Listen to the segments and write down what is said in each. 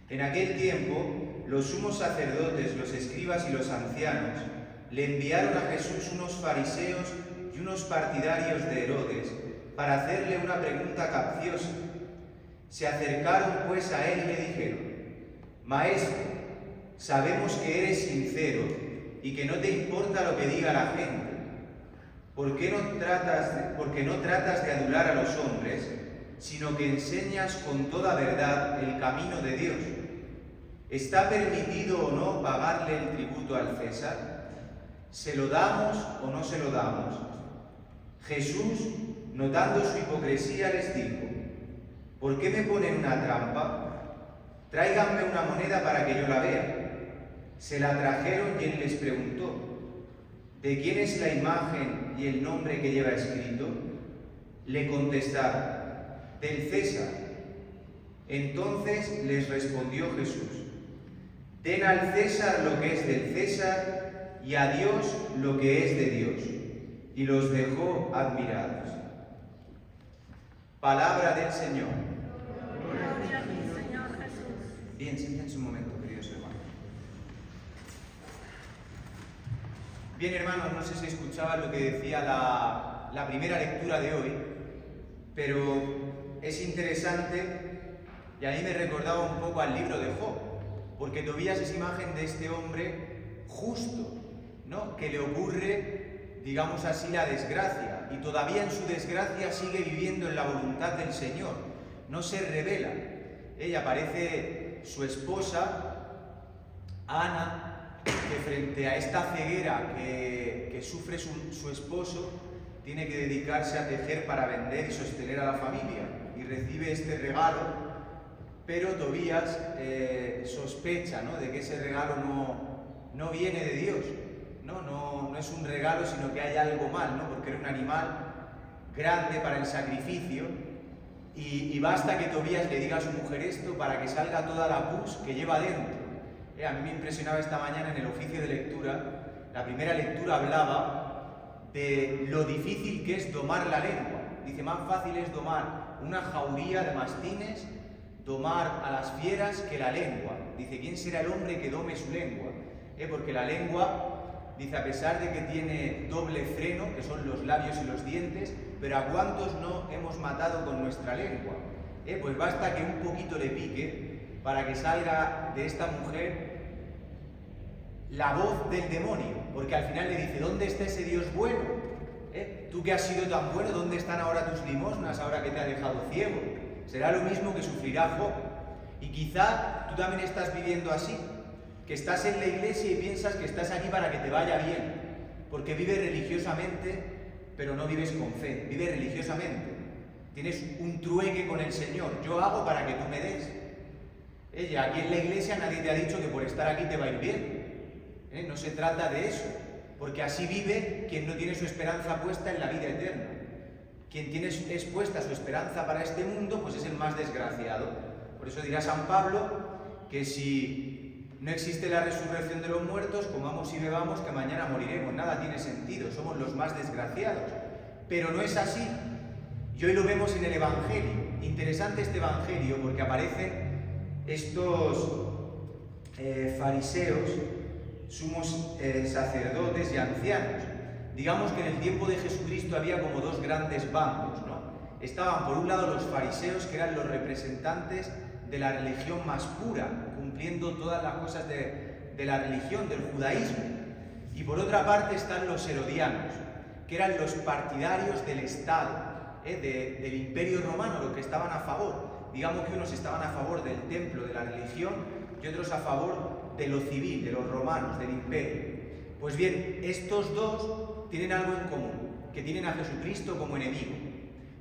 En aquel tiempo, los sumos sacerdotes, los escribas y los ancianos le enviaron a Jesús unos fariseos y unos partidarios de Herodes para hacerle una pregunta capciosa. Se acercaron pues a él y le dijeron: Maestro, sabemos que eres sincero y que no te importa lo que diga la gente. Porque no tratas de adular a los hombres, sino que enseñas con toda verdad el camino de Dios. ¿Está permitido o no pagarle el tributo al César? ¿Se lo damos o no se lo damos? Jesús, notando su hipocresía, les dijo: ¿por qué me ponen una trampa? Tráiganme una moneda para que yo la vea. Se la trajeron y él les preguntó: ¿de quién es la imagen y el nombre que lleva escrito? Le contestaron: del César. Entonces les respondió Jesús: den al César lo que es del César y a Dios lo que es de Dios. Y los dejó admirados. Palabra del Señor. Gloria a ti, Señor Jesús. Bien, siéntense un momento, queridos hermanos. Bien, hermanos, no sé si escuchaban lo que decía la primera lectura de hoy, pero es interesante y a mí me recordaba un poco al libro de Job, porque Tobías es imagen de este hombre justo, ¿no? Que le ocurre, digamos así, la desgracia, y todavía en su desgracia sigue viviendo en la voluntad del Señor, no se rebela. Ella aparece su esposa, Ana, que frente a esta ceguera que sufre su esposo, tiene que dedicarse a tejer para vender y sostener a la familia, y recibe este regalo, pero Tobías sospecha, ¿no?, de que ese regalo no viene de Dios, no es un regalo, sino que hay algo mal, ¿no?, porque era un animal grande para el sacrificio, y basta que Tobías le diga a su mujer esto para que salga toda la pus que lleva dentro. A mí me impresionaba esta mañana en el oficio de lectura, la primera lectura hablaba de lo difícil que es domar la lengua. Dice: más fácil es domar una jauría de mastines, domar a las fieras, que la lengua. Dice: ¿quién será el hombre que dome su lengua? Porque la lengua, dice, a pesar de que tiene doble freno, que son los labios y los dientes, pero ¿a cuántos no hemos matado con nuestra lengua? Pues basta que un poquito le pique para que salga de esta mujer la voz del demonio, porque al final le dice: ¿dónde está ese Dios bueno? Tú que has sido tan bueno, ¿dónde están ahora tus limosnas, ahora que te ha dejado ciego? Será lo mismo que sufrirá Job. Y quizá tú también estás viviendo así, que estás en la iglesia y piensas que estás aquí para que te vaya bien, porque vives religiosamente, pero no vives con fe, vives religiosamente. Tienes un trueque con el Señor: yo hago para que tú me des. Ya aquí en la iglesia nadie te ha dicho que por estar aquí te va a ir bien. No se trata de eso, porque así vive quien no tiene su esperanza puesta en la vida eterna. Quien tiene expuesta su esperanza para este mundo, pues es el más desgraciado. Por eso dirá San Pablo que si no existe la resurrección de los muertos, comamos y bebamos, que mañana moriremos. Nada tiene sentido, somos los más desgraciados. Pero no es así. Y hoy lo vemos en el Evangelio. Interesante este Evangelio, porque aparecen estos fariseos, sumos sacerdotes y ancianos. Digamos que en el tiempo de Jesucristo había como dos grandes bandos, ¿no? Estaban por un lado los fariseos, que eran los representantes de la religión más pura, cumpliendo todas las cosas de la religión, del judaísmo. Y por otra parte están los herodianos, que eran los partidarios del Estado, del Imperio Romano, los que estaban a favor. Digamos que unos estaban a favor del templo, de la religión, y otros a favor de lo civil, de los romanos, del imperio. Pues bien, estos dos tienen algo en común, que tienen a Jesucristo como enemigo.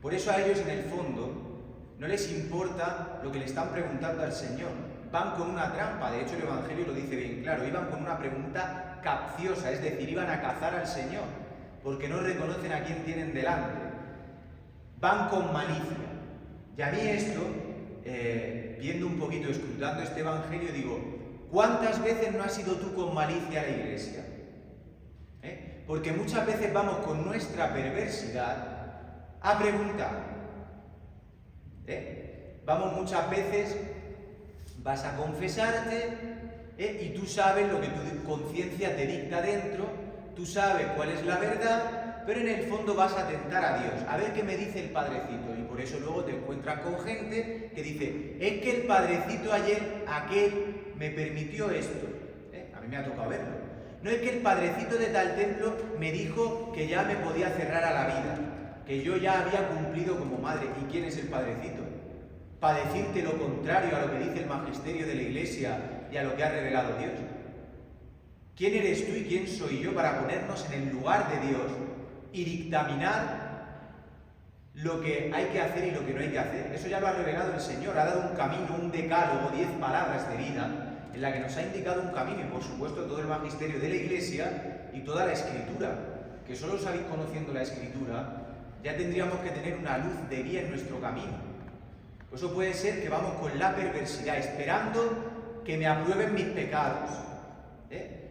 Por eso a ellos, en el fondo, no les importa lo que le están preguntando al Señor. Van con una trampa. De hecho, el Evangelio lo dice bien claro: iban con una pregunta capciosa, es decir, iban a cazar al Señor, porque no reconocen a quién tienen delante. Van con malicia. Y a mí esto, viendo un poquito, escrutando este Evangelio, digo: ¿cuántas veces no has ido tú con malicia a la iglesia? Porque muchas veces vamos con nuestra perversidad a preguntar. Vamos muchas veces vas a confesarte, y tú sabes lo que tu conciencia te dicta dentro, tú sabes cuál es la verdad, pero en el fondo vas a tentar a Dios, a ver qué me dice el padrecito, y por eso luego te encuentras con gente que dice, es que el padrecito ayer, aquel, me permitió esto, a mí me ha tocado verlo. No es que el padrecito de tal templo me dijo que ya me podía cerrar a la vida, que yo ya había cumplido como madre. ¿Y quién es el padrecito? Para decirte lo contrario a lo que dice el magisterio de la Iglesia y a lo que ha revelado Dios. ¿Quién eres tú y quién soy yo para ponernos en el lugar de Dios y dictaminar lo que hay que hacer y lo que no hay que hacer? Eso ya lo ha revelado el Señor, ha dado un camino, un decálogo, 10 palabras de vida, en la que nos ha indicado un camino, y por supuesto todo el magisterio de la Iglesia y toda la Escritura, que solo sabéis conociendo la Escritura, ya tendríamos que tener una luz de guía en nuestro camino. Por eso puede ser que vamos con la perversidad, esperando que me aprueben mis pecados,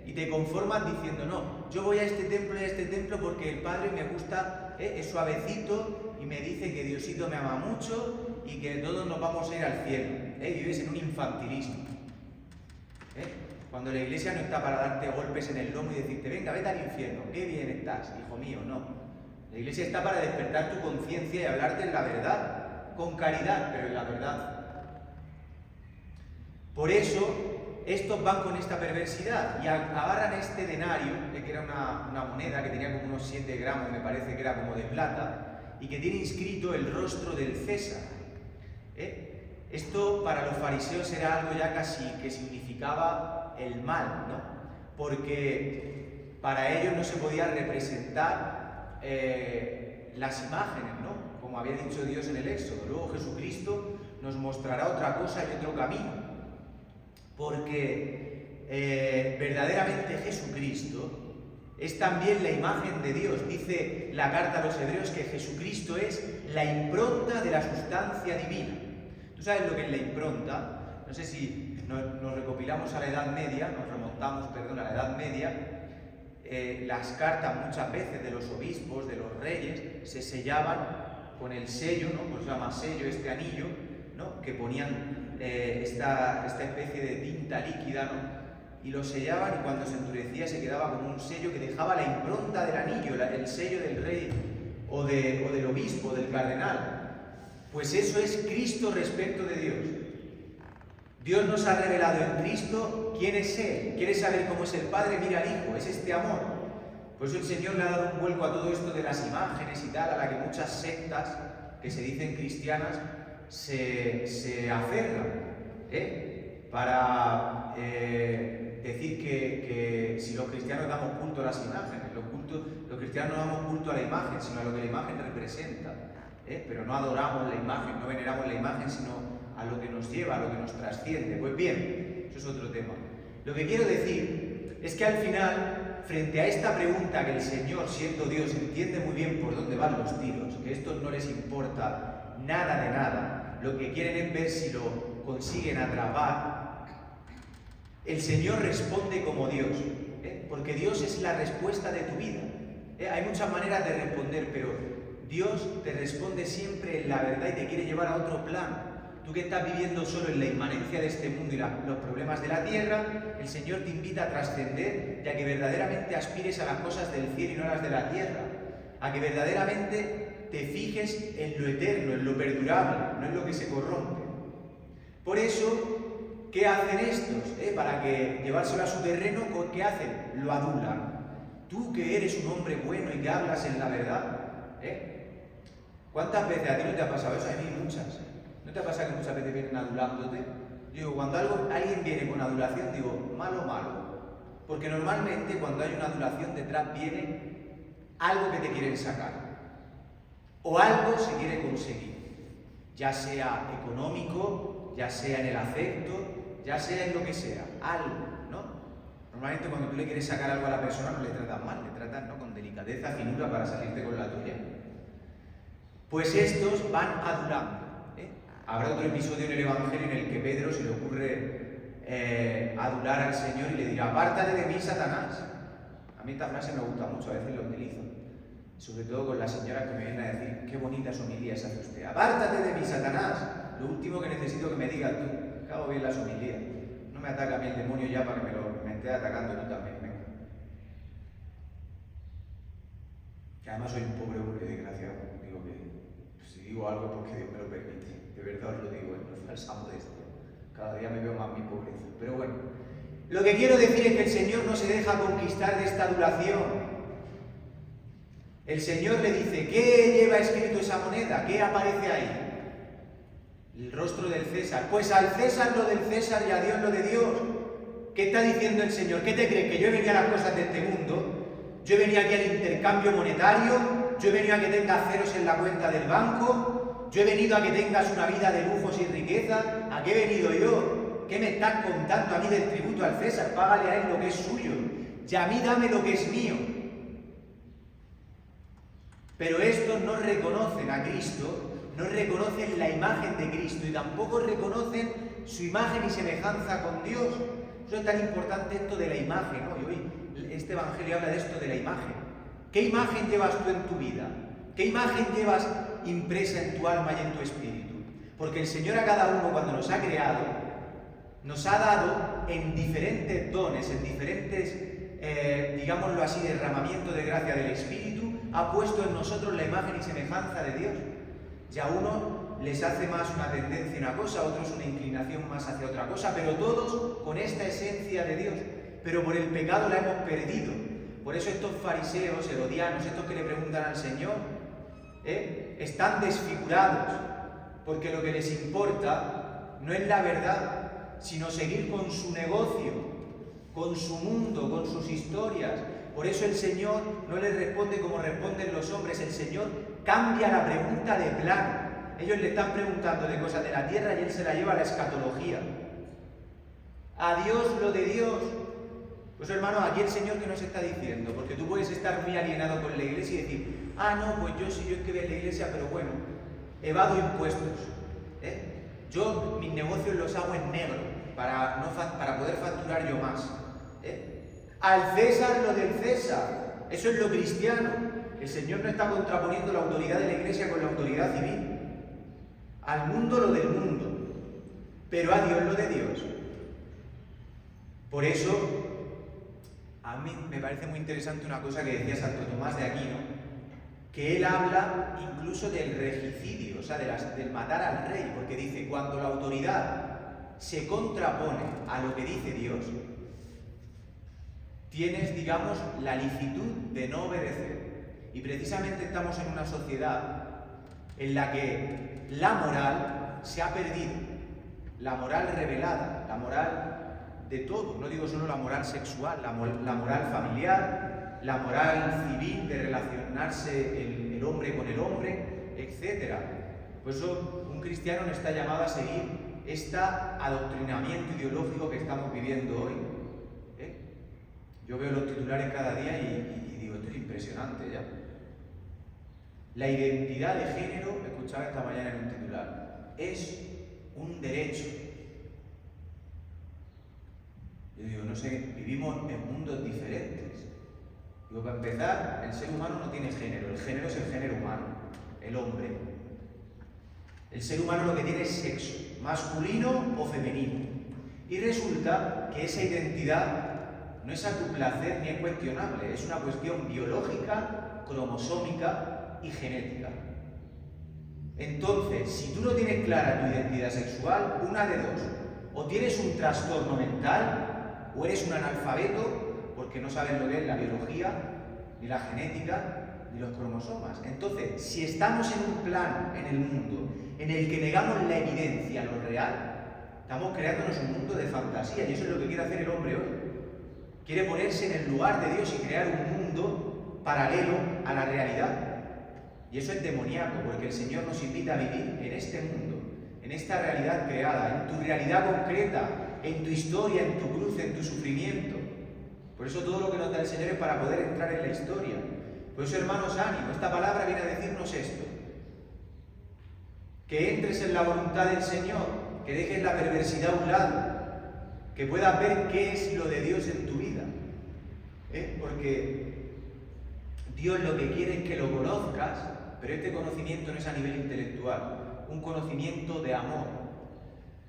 y te conformas diciendo, no, yo voy a este templo porque el Padre me gusta, es suavecito y me dice que Diosito me ama mucho y que todos nos vamos a ir al cielo. Vives en un infantilismo. Cuando la Iglesia no está para darte golpes en el lomo y decirte, venga, vete al infierno, qué bien estás, hijo mío, no. La Iglesia está para despertar tu conciencia y hablarte en la verdad, con caridad, pero en la verdad. Por eso, estos van con esta perversidad y agarran este denario, que era una moneda que tenía como unos 7 gramos, me parece que era como de plata, y que tiene inscrito el rostro del César. Esto para los fariseos era algo ya casi que significaba el mal, ¿no? Porque para ellos no se podía representar las imágenes, ¿no? Como había dicho Dios en el Éxodo. Luego Jesucristo nos mostrará otra cosa y otro camino. Porque verdaderamente Jesucristo es también la imagen de Dios. Dice la carta a los Hebreos que Jesucristo es la impronta de la sustancia divina. ¿Tú sabes lo que es la impronta? No sé si nos recopilamos a la Edad Media, nos remontamos, perdón, a la Edad Media. Las cartas muchas veces de los obispos, de los reyes, se sellaban con el sello, ¿no? Pues se llama sello este anillo, ¿no? Que ponían esta especie de tinta líquida, ¿no? Y lo sellaban, y cuando se endurecía se quedaba como un sello que dejaba la impronta del anillo, el sello del rey o del obispo, del cardenal. Pues eso es Cristo respecto de Dios. Dios nos ha revelado en Cristo quién es Él. ¿Quieres saber cómo es el Padre? Mira al Hijo, es este amor. Por eso el Señor le ha dado un vuelco a todo esto de las imágenes y tal, a la que muchas sectas que se dicen cristianas se aferran, para decir que si los cristianos damos culto a las imágenes, los cristianos no damos culto a la imagen, sino a lo que la imagen representa, pero no adoramos la imagen, no veneramos la imagen, sino a lo que nos lleva, a lo que nos trasciende. Pues bien, eso es otro tema. Lo que quiero decir es que al final, frente a esta pregunta que el Señor, siendo Dios, entiende muy bien por dónde van los tiros, que a estos no les importa nada de nada, lo que quieren es ver si lo consiguen atrapar, el Señor responde como Dios, porque Dios es la respuesta de tu vida. Hay muchas maneras de responder, pero Dios te responde siempre en la verdad y te quiere llevar a otro plano. Tú que estás viviendo solo en la inmanencia de este mundo y los problemas de la tierra, el Señor te invita a trascender y a que verdaderamente aspires a las cosas del cielo y no a las de la tierra. A que verdaderamente te fijes en lo eterno, en lo perdurable, no en lo que se corrompe. Por eso, ¿qué hacen estos? Para que llevárselo a su terreno, ¿qué hacen? Lo adulan. Tú que eres un hombre bueno y que hablas en la verdad, ¿cuántas veces a ti no te ha pasado eso? A mí muchas. ¿No te ha pasado que muchas veces vienen adulándote? Digo, cuando alguien viene con adulación, digo, malo, malo. Porque normalmente cuando hay una adulación detrás viene algo que te quieren sacar. O algo se quiere conseguir. Ya sea económico, ya sea en el afecto, ya sea en lo que sea. Algo, ¿no? Normalmente cuando tú le quieres sacar algo a la persona no le tratas mal, le tratas, ¿no?, con delicadeza, finura para salirte con la tuya. Pues estos van adulando. Habrá otro episodio en el Evangelio en el que Pedro se le ocurre adular al Señor y le dirá, apártate de mí, Satanás. A mí esta frase me gusta mucho, a veces la utilizo. Sobre todo con las señoras que me vienen a decir, qué bonitas homilías hace usted. Apártate de mí, Satanás. Lo último que necesito que me digas tú. acabo bien las homilías. No me ataca a mí el demonio ya para que me esté atacando tú también, venga. Que además soy un pobre hombre desgraciado. Digo que si digo algo es porque Dios me lo permite. De verdad os lo digo, no es falsa modestia. Cada día me veo más mi pobreza. Pero bueno, lo que quiero decir es que el Señor no se deja conquistar de esta adulación. El Señor le dice, ¿qué lleva escrito esa moneda? ¿Qué aparece ahí? El rostro del César. Pues al César lo del César y a Dios lo de Dios. ¿Qué está diciendo el Señor? ¿Qué te crees? ¿Que yo he venido a las cosas de este mundo? ¿Yo he venido aquí al intercambio monetario? ¿Yo he venido a que tengas ceros en la cuenta del banco? ¿Yo he venido a que tengas una vida de lujos y riqueza? ¿A qué he venido yo? ¿Qué me estás contando a mí del tributo al César? Págale a él lo que es suyo. Y a mí dame lo que es mío. Pero estos no reconocen a Cristo, no reconocen la imagen de Cristo y tampoco reconocen su imagen y semejanza con Dios. Por eso es tan importante esto de la imagen, ¿no? Y hoy este Evangelio habla de esto de la imagen. ¿Qué imagen llevas tú en tu vida? ¿Qué imagen llevas impresa en tu alma y en tu espíritu? Porque el Señor a cada uno cuando nos ha creado, nos ha dado en diferentes dones, en diferentes, digámoslo así, derramamiento de gracia del Espíritu, ha puesto en nosotros la imagen y semejanza de Dios. Y a uno les hace más una tendencia a una cosa, a otros una inclinación más hacia otra cosa, pero todos con esta esencia de Dios. Pero por el pecado la hemos perdido. Por eso estos fariseos, herodianos, estos que le preguntan al Señor, están desfigurados, porque lo que les importa no es la verdad, sino seguir con su negocio, con su mundo, con sus historias. Por eso el Señor no les responde como responden los hombres. El Señor cambia la pregunta de plano. Ellos le están preguntando de cosas de la tierra y Él se la lleva a la escatología. A Dios lo de Dios. Pues hermano, aquí el Señor que nos está diciendo, porque tú puedes estar muy alienado con la iglesia y decir, no, pues yo es que voy a la iglesia, pero bueno, evado impuestos. Yo mis negocios los hago en negro, para poder facturar yo más. Al César lo del César. Eso es lo cristiano. El Señor no está contraponiendo la autoridad de la iglesia con la autoridad civil. Al mundo lo del mundo, pero a Dios lo de Dios. Por eso, a mí me parece muy interesante una cosa que decía Santo Tomás de Aquino, que él habla incluso del regicidio, o sea, del matar al rey, porque dice, cuando la autoridad se contrapone a lo que dice Dios, tienes, digamos, la licitud de no obedecer. Y precisamente estamos en una sociedad en la que la moral se ha perdido, la moral revelada, la moral de todo, no digo solo la moral sexual, la moral familiar, la moral civil de relacionarse el hombre con el hombre, etc. Por eso un cristiano no está llamado a seguir este adoctrinamiento ideológico que estamos viviendo hoy. Yo veo los titulares cada día y digo, esto es impresionante ya. La identidad de género, escuchaba esta mañana en un titular, es un derecho. Yo digo, no sé, vivimos en mundos diferentes. Digo, para empezar, el ser humano no tiene género, el género es el género humano, el hombre. El ser humano lo que tiene es sexo, masculino o femenino. Y resulta que esa identidad no es a tu placer ni es cuestionable, es una cuestión biológica, cromosómica y genética. Entonces, si tú no tienes clara tu identidad sexual, una de dos, o tienes un trastorno mental, o eres un analfabeto, porque no sabes lo que es la biología, ni la genética, ni los cromosomas. Entonces, si estamos en un plano, en el mundo, en el que negamos la evidencia, lo real, estamos creándonos un mundo de fantasía, y eso es lo que quiere hacer el hombre hoy. Quiere ponerse en el lugar de Dios y crear un mundo paralelo a la realidad. Y eso es demoníaco, porque el Señor nos invita a vivir en este mundo, en esta realidad creada, en tu realidad concreta, en tu historia, en tu cruz, en tu sufrimiento. Por eso todo lo que nos da el Señor es para poder entrar en la historia. Por eso, hermanos, ánimo, esta palabra viene a decirnos esto. Que entres en la voluntad del Señor, que dejes la perversidad a un lado, que puedas ver qué es lo de Dios en tu vida. Porque Dios lo que quiere es que lo conozcas, pero este conocimiento no es a nivel intelectual, un conocimiento de amor.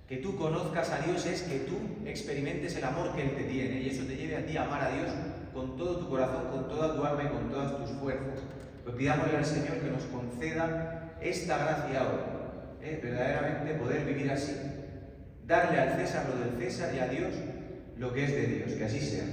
Que tú conozcas a Dios es que tú experimentes el amor que Él te tiene y eso te lleve a ti a amar a Dios con todo tu corazón, con toda tu alma y con todas tus fuerzas. Pues pidámosle al Señor que nos conceda esta gracia hoy, verdaderamente poder vivir así, darle al César lo del César y a Dios lo que es de Dios, que así sea.